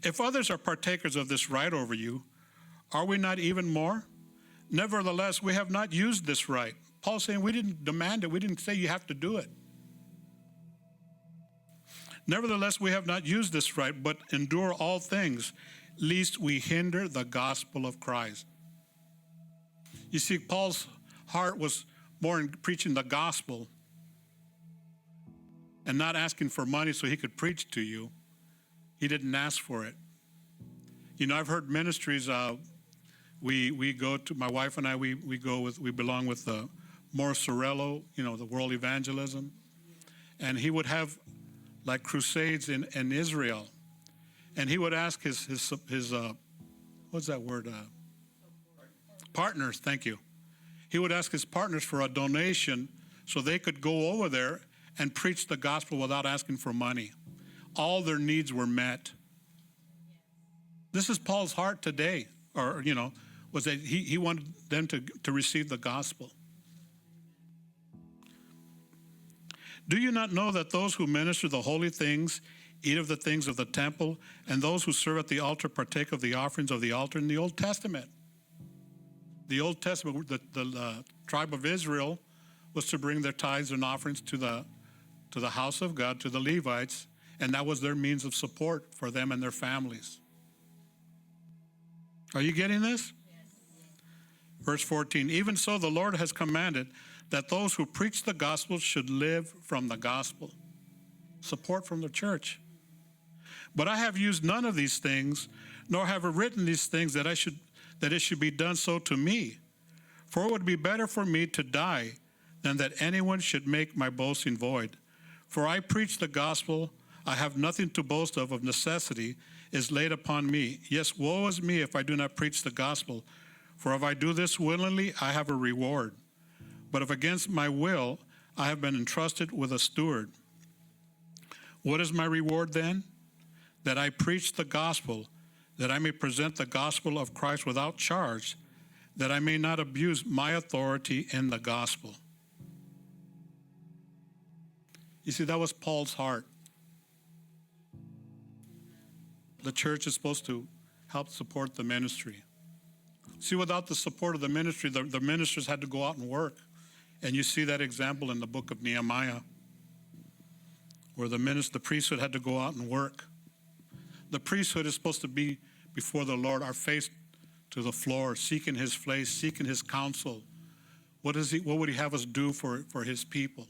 If others are partakers of this right over you, are we not even more? Nevertheless, we have not used this right. Paul's saying we didn't demand it. We didn't say you have to do it. Nevertheless, we have not used this right, but endure all things, lest we hinder the gospel of Christ. You see, Paul's heart was more in preaching the gospel and not asking for money so he could preach to you. He didn't ask for it. You know, I've heard ministries, we go to, my wife and I, we belong with Morris Sorello, you know, the world evangelism. And he would have like crusades in Israel. And he would ask his what's that word? Partners, thank you. He would ask his partners for a donation so they could go over there and preach the gospel without asking for money. All their needs were met. This is Paul's heart today, or, you know, was that he wanted them to receive the gospel. Do you not know that those who minister the holy things eat of the things of the temple, and those who serve at the altar partake of the offerings of the altar? In the Old Testament, the tribe of Israel was to bring their tithes and offerings to the house of God, to the Levites, and that was their means of support for them and their families. Are you getting this? Verse 14, even so the Lord has commanded that those who preach the gospel should live from the gospel. Support from the church. But I have used none of these things, nor have I written these things that it should be done so to me. For it would be better for me to die than that anyone should make my boasting void. For I preach the gospel, I have nothing to boast of necessity is laid upon me. Yes, woe is me if I do not preach the gospel. For if I do this willingly, I have a reward. But if against my will, I have been entrusted with a steward. What is my reward then? That I preach the gospel, that I may present the gospel of Christ without charge, that I may not abuse my authority in the gospel. You see, that was Paul's heart. The church is supposed to help support the ministry. See, without the support of the ministry, the ministers had to go out and work. And you see that example in the book of Nehemiah, where the priesthood had to go out and work. The priesthood is supposed to be before the Lord, our face to the floor, seeking his face, seeking his counsel. What would he have us do for his people?